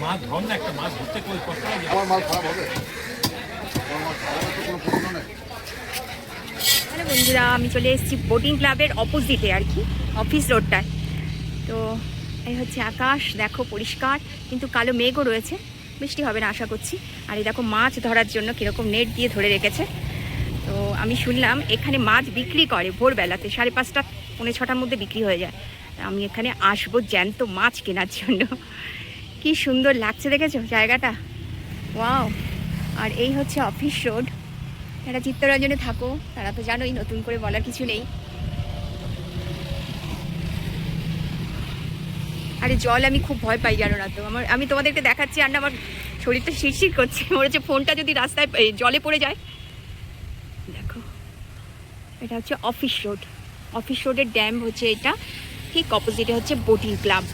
মাছ ধর না, একটা মাছ ধরতে কই কষ্ট লাগে। আমার মাল খারাপ হবে? কোনো প্রশ্ন নেই। হ্যালো বন্ধুরা, আমি চলে এসেছি বোটিং ক্লাবের অপোজিটে আর কি, অফিস রোডটায়। তো এই হচ্ছে আকাশ, দেখো পরিষ্কার, কিন্তু কালো মেঘও রয়েছে, বৃষ্টি হবে না আশা করছি। আর এই দেখো মাছ ধরার জন্য কীরকম নেট দিয়ে ধরে রেখেছে। তো আমি শুনলাম এখানে মাছ বিক্রি করে ভোরবেলাতে 5:30 পৌনে 6টার মধ্যে বিক্রি হয়ে যায়। আমি এখানে আসবো জ্যান্ত মাছ কেনার জন্য। কি সুন্দর লাগছে দেখেছো জায়গাটা, ওয়াও। আর এই হচ্ছে অফিস রোড। এটা চিত্তরঞ্জনে থাকো তারা তো জানোই, নতুন করে বলার কিছু নেই। আরে জল আমি খুব ভয় পাই, জানো না তো। আমি তোমাদেরকে দেখাচ্ছি আর না আমার শরীরটা শিরশির করছে, মনে হচ্ছে ফোনটা যদি রাস্তায় জলে পড়ে যায়। দেখো এটা হচ্ছে অফিস রোড, অফিস রোডের ড্যাম হচ্ছে এটা, ঠিক অপোজিটে হচ্ছে বোটিং ক্লাব।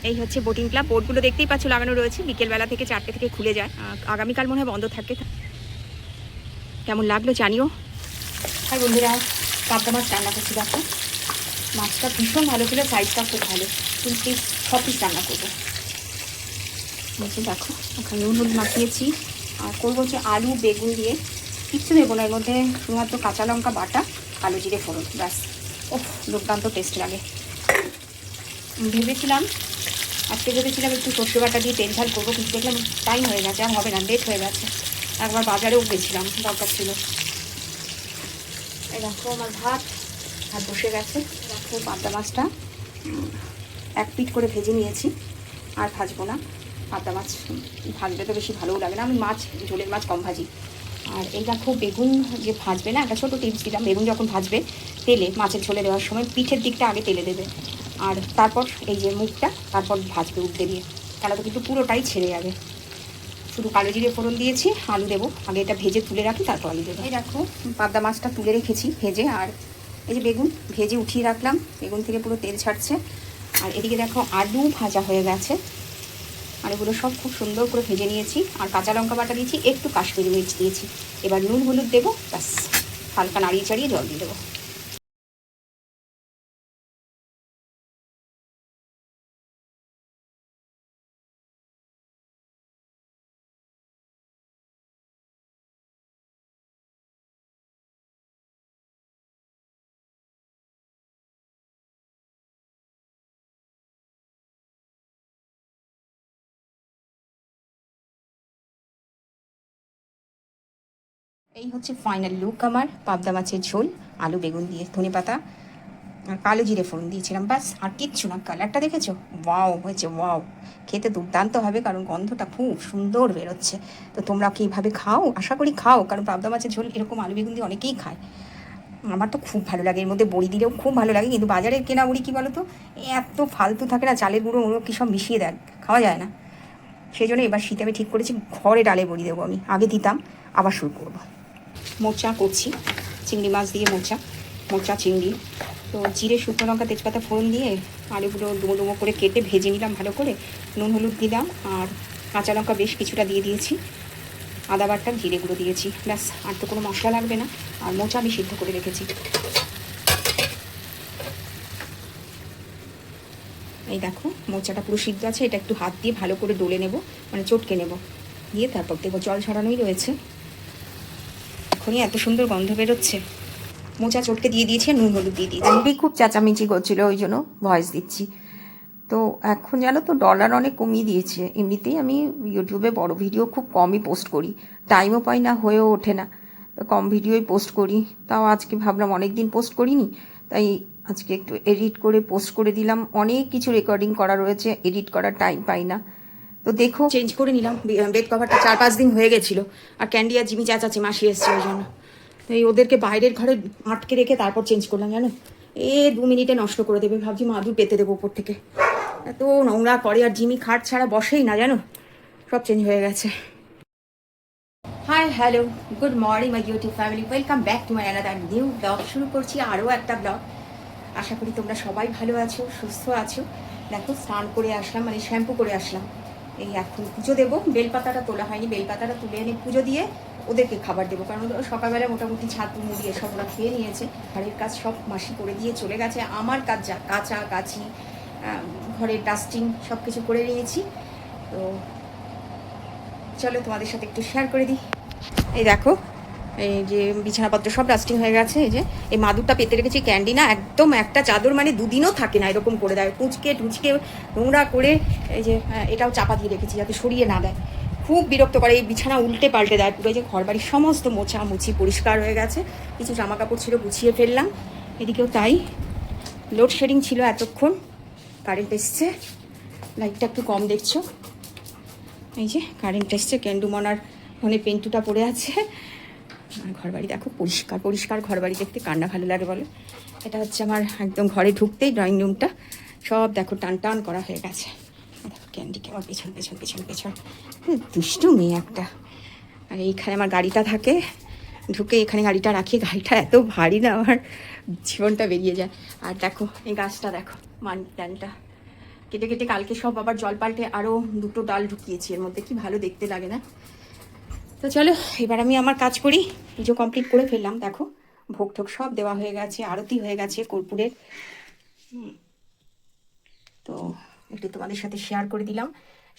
এই হচ্ছে বোটিং ক্লাব, বোটগুলো দেখতেই পাচ্ছ লাগানো রয়েছে, বিকেলবেলা থেকে 4টে থেকে খুলে যায়, আগামীকাল মনে হয় বন্ধ থাকে। কেমন লাগলো জানিও। আর বন্ধুরা, পাবদা মাছ রান্না করছি, দেখো মাছটা ভীষণ ভালো ছিল, সাইজটা খুব ভালো, কিন্তু 6 পিস রান্না করবো। দেখো এখন নুন হলুদ মাখিয়েছি, আর করবো হচ্ছে আলু বেগুন দিয়ে, কিচ্ছু দেবো না এর মধ্যে, শুধুমাত্র কাঁচা লঙ্কা বাটা, কালো জিরে ফোড়ন, ব্যাস। ওহ, দুর্দান্ত টেস্ট লাগে। ভেবেছিলাম একটু সর্ষে বাটা দিয়ে তেল ঝাল করবো, কিন্তু দেখলাম টাইম হয়ে গেছে, আর হবে না, লেট হয়ে গেছে। একবার বাজারেও গেছিলাম, দরকার ছিল। এই দেখো আমার ভাত বসে গেছে। দেখো পাবদা মাছটা 1 পিঠ করে ভেজে নিয়েছি, আর ভাজবো না। পাবদা মাছ ভাজলে তো বেশি ভালোও লাগে না, আমি ঝোলের মাছ কম ভাজি। আর এই দেখো বেগুন যে ভাজবে না, একটা ছোটো টিপস দিলাম, বেগুন যখন ভাজবে তেলে মাছের ঝোলে দেওয়ার সময় পিঠের দিকটা আগে তেলে দেবে, আর তারপর এই যে মুখটা তারপর ভাজবে উল্টে দিয়ে, তাহলে তো কিন্তু পুরোটাই ছেড়ে যাবে। শুধু কালো জিরে ফোড়ন দিয়েছি, আলু দেবো, আগে এটা ভেজে তুলে রাখি তারপর আলু দেবো। এই দেখো পাবদা মাছটা তুলে রেখেছি ভেজে, আর এই যে বেগুন ভেজে উঠিয়ে রাখলাম, বেগুন থেকে পুরো তেল ছাড়ছে। আর এদিকে দেখো আলু ভাজা হয়ে গেছে, আর এগুলো সব খুব সুন্দর করে ভেজে নিয়েছি, আর কাঁচা লঙ্কা বাটা দিয়েছি, একটু কাশ্মীরি মির্চ দিয়েছি। এবার নুন হলুদ দেবো, ব্যাস হালকা নাড়িয়ে চাড়িয়ে জল দিয়ে দেবো। এই হচ্ছে ফাইনাল লুক আমার পাবদা মাছের ঝোল, আলু বেগুন দিয়ে, ধনেপাতা আর কালো জিরে ফোড়ন দিয়েছিলাম, ব্যাস আর কিচ্ছু না। কালারটা দেখেছো, ওয়াও হয়েছে, ওয়াও। খেতে দুর্দান্ত হবে, কারণ গন্ধটা খুব সুন্দর বেরোচ্ছে। তো তোমরা কি এইভাবে খাও? আশা করি খাও, কারণ পাবদা মাছের ঝোল এরকম আলু বেগুন দিয়ে অনেকেই খায়। আমার তো খুব ভালো লাগে, এর মধ্যে বড়ি দিলেও খুব ভালো লাগে, কিন্তু বাজারের কেনা বড়ি কী বলো তো, এত ফালতু থাকে না, চালের গুঁড়ো ওগুলো কী সব মিশিয়ে দেয়, খাওয়া যায় না। সেই জন্য এবার শীতে আমি ঠিক করেছি ঘরে ডালে বড়ি দেবো, আমি আগে দিতাম, আবার শুরু করবো। মোচা করছি, চিংড়ি মাছ দিয়ে মোচা চিংড়ি। তো জিরে শুকনো লঙ্কা তেজপাতা ফোড়ন দিয়ে আলুগুলো ডুমো ডুমো করে কেটে ভেজে নিলাম ভালো করে, নুন হলুদ দিলাম, আর কাঁচা লঙ্কা বেশ কিছুটা দিয়ে দিয়েছি, আদা বাটা জিরে গুঁড়ো দিয়েছি, ব্যাস। আর তো কোনো মশলা লাগবে না। আর মোচা আমি সিদ্ধ করে রেখেছি। এই দেখো মোচাটা পুরো সিদ্ধ আছে, এটা একটু হাত দিয়ে ভালো করে ডলে নেব, মানে চটকে নেব, দিয়ে তারপর দেবো। জল ছড়ানোই রয়েছে, এখনই এত সুন্দর গন্ধ বেরোচ্ছে। মোচা চটকে দিয়ে দিয়েছি, নুন হলুদ দিয়ে দিয়েছি। আমি খুব চেঁচামেচি করছিল, ওই জন্য ভয়েস দিচ্ছি। তো এখন জানো তো ডলার অনেক কমিয়ে দিয়েছে, এমনিতেই আমি ইউটিউবে বড় ভিডিও খুব কমই পোস্ট করি, টাইমও পাই না, হয়েও ওঠে না, তো কম ভিডিওই পোস্ট করি। তাও আজকে ভাবলাম অনেক দিন পোস্ট করিনি, তাই আজকে একটু এডিট করে পোস্ট করে দিলাম। অনেক কিছু রেকর্ডিং করা রয়েছে, এডিট করার টাইম পাই না। তো দেখো চেঞ্জ করে নিলাম, বেড কভারটা 4-5 দিন হয়ে গেছিলো, আর ক্যান্ডি আর জিমি চাচাচ্ছি, মাসি এসছে ওই জন্য। তো এই ওদেরকে বাইরের ঘরে আটকে রেখে তারপর চেঞ্জ করলাম, জানো 2 মিনিটে নষ্ট করে দেবে, ভাবছি মাদুর পেতে দেবো উপর থেকে, এত নোংরা করে। আর জিমি খাট ছাড়া বসেই না, জানো সব চেঞ্জ হয়ে গেছে। Hi hello good morning my YouTube family, welcome back to my another new blog. শুরু করছি আরও একটা ব্লগ। আশা করি তোমরা সবাই ভালো আছো, সুস্থ আছো। দেখো স্নান করে আসলাম, মানে শ্যাম্পু করে আসলাম, এই এখন পুজো দেবো। বেলপাতাটা তোলা হয়নি, বেলপাতাটা তুলে এনে পুজো দিয়ে ওদেরকে খাবার দেবো, কারণ সকালবেলা মোটামুটি ছাতু মুড়ি এসব ওরা খেয়ে নিয়েছে। ঘরের কাজ সব মাসি করে দিয়ে চলে গেছে। আমার কাজ যা কাচা কাচি ঘরের ডাস্টিং সব কিছু করে নিয়েছি। তো চলো তোমাদের সাথে একটু শেয়ার করে দিই। এই দেখো, এই যে বিছানাপত্র সব ডাস্টিং হয়ে গেছে। এই যে এই মাদুরটা পেতে রেখেছি, ক্যান্ডি না, একদম একটা চাদর মানে দুদিনও থাকে না, এরকম করে দেয়, কুঁচকে টুচকে নোংরা করে। এই যে এটাও চাপা দিয়ে রেখেছি যাতে সরিয়ে না দেয়, খুব বিরক্ত করে। এই বিছানা উল্টে পাল্টে দেয় পুরো। যে ঘর বাড়ির সমস্ত মোছামুছি পরিষ্কার হয়ে গেছে, কিছু জামা কাপড় ছিল গুছিয়ে ফেললাম। এদিকেও তাই, লোডশেডিং ছিল এতক্ষণ, কারেন্ট এসছে, লাইটটা একটু কম দেখছো। এই যে কারেন্ট এসছে, কেন্ডুমনার ফোনে পেন্টুটা পড়ে আছে। আর ঘর বাড়ি দেখো পরিষ্কার পরিষ্কার, ঘর বাড়ি দেখতে কান্না ভালো লাগে বলো। এটা হচ্ছে আমার একদম ঘরে ঢুকতেই ড্রয়িং রুমটা, সব দেখো টান টান করা হয়ে গেছে। দেখো ক্যান্ডিকে আমার পেছন পেছন পেছন পেছন, দুষ্টু মেয়ে একটা। আর এইখানে আমার গাড়িটা থাকে, ঢুকে এখানে গাড়িটা রাখি। গাড়িটা এত ভারী না, আমার জীবনটা বেরিয়ে যায়। আর দেখো এই গাছটা দেখো, মানি প্ল্যান্টটা কেটে কেটে কালকে সব আবার জল পাল্টে আরও দুটো ডাল ঢুকিয়েছি এর মধ্যে, কি ভালো দেখতে লাগে না। তো চলো এবার আমি আমার কাজ করি। পুজো কমপ্লিট করে ফেললাম, দেখো ভোগ ঠোক সব দেওয়া হয়ে গেছে, আরতি হয়ে গেছে কর্পূরের। তো একটু তোমাদের সাথে শেয়ার করে দিলাম।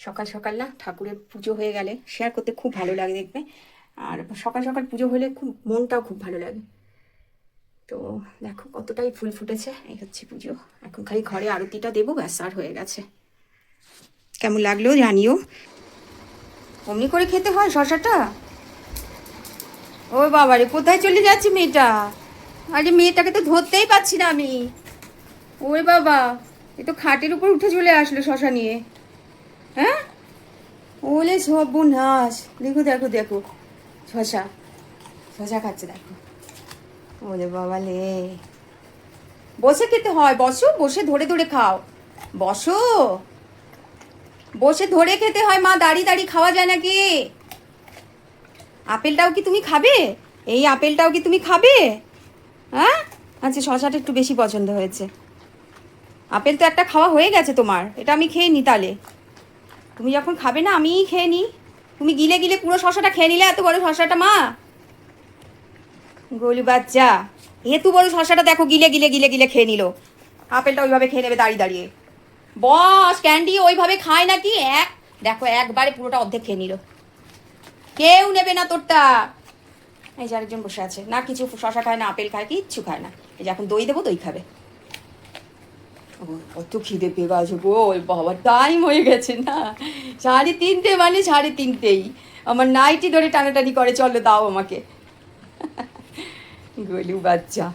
সকাল সকাল না ঠাকুরের পুজো হয়ে গেলে শেয়ার করতে খুব ভালো লাগে দেখবে, আর সকাল সকাল পুজো হলে খুব মনটাও খুব ভালো লাগে। তো দেখো কতটাই ফুল ফুটেছে, এই হচ্ছে পুজো। এখন খালি ঘরে আরতিটা দেবো, ব্যাস আর হয়ে গেছে। কেমন লাগলো জানিও। অমনি করে খেতে হয় শশাটা। ও বাবা রে, কোথায় চলে যাচ্ছে মেয়েটা? আরে মেয়েটাকে তো ধরতেই পাচ্ছি না আমি। ওরে বাবা, এ তো খাটের উপর উঠে চলে আসলো শশা নিয়ে। হ্যাঁ, ওলে সর্বনাশ। দেখো দেখো দেখো, শশা শশা খাচ্ছে দেখো। ওরে বাবা লে, বসে খেতে হয়, বসো, বসে ধরে ধরে খাও, বসো, বসে ধরে খেতে হয় মা, দাঁড়িয়ে দাঁড়িয়ে খাওয়া যায় নাকি? আপেলটাও কি তুমি খাবে? এই আপেলটাও কি তুমি খাবে? হ্যাঁ, আচ্ছা শশাটা একটু বেশি পছন্দ হয়েছে। আপেল তো একটা খাওয়া হয়ে গেছে তোমার, এটা আমি খেয়ে নি। তাহলে তুমি যখন খাবে না আমিই খেয়ে নিই। তুমি গিলে গিলে পুরো শশাটা খেয়ে নিলে, এত বড় শশাটা মা। গোলু বাচ্চা, এত বড় শশাটা দেখো গিলে গিলে গিলে গিলে খেয়ে নিল। আপেলটা ওইভাবে খেয়ে নেবে দাঁড়িয়ে দাঁড়িয়ে। বস, ক্যান্ডি ওইভাবে খায় নাকি? দেখো একবারে পুরোটা অর্ধেক খেয়ে নিল। কেউ নেবে না তোরটা। এই যে আরেকজন বসে আছে, না কিছু শশা খায় না আপেল খায়, কিচ্ছু খায় না। এই যে এখন দই দেবো, দই খাবে। কত খিদে পেয়ে গেছে গো, বাবা টাইম হয়ে গেছে না, 3:30 মানে 3:30। আমার নাইটি ধরে টানাটানি করে, চলো দাও আমাকে। গলু বাচ্চা,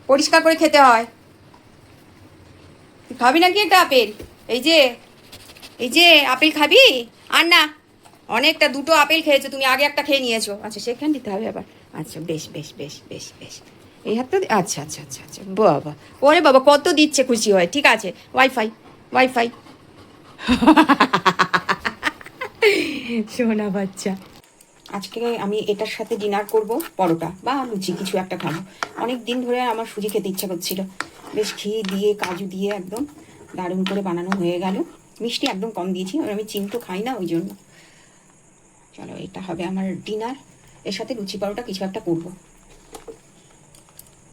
পরিষ্কার করে খেতে হয়। তুই খাবি নাকি একটা আপেল? এই যে এই যে আপেল খাবি? আর না, অনেকটা, দুটো আপেল খেয়েছো তুমি, আগে একটা খেয়ে নিয়েছো। আচ্ছা সেখানে দিতে হবে আবার। আচ্ছা বেশ বেশ বেশ বেশ বেশ, এই হাতটা আচ্ছা আচ্ছা আচ্ছা আচ্ছা, বাবা ওরে বাবা কত দিচ্ছে, খুশি হয়। ঠিক আছে, ওয়াইফাই ওয়াইফাই। সোনা বাচ্চা। আজকে আমি এটার সাথে ডিনার করব, পরোটা বা লুচি কিছু একটা খাবো। অনেক দিন ধরে আমার সুজি খেতে ইচ্ছা করছিল, বেশ ঘি দিয়ে কাজু দিয়ে একদম দারুণ করে বানানো হয়ে গেল। মিষ্টি একদম কম দিয়েছি, আমি চিনি তো খাই না ওই জন্য। চলো এটা হবে আমার ডিনার, এর সাথে লুচি পরোটা কিছু একটা করবো।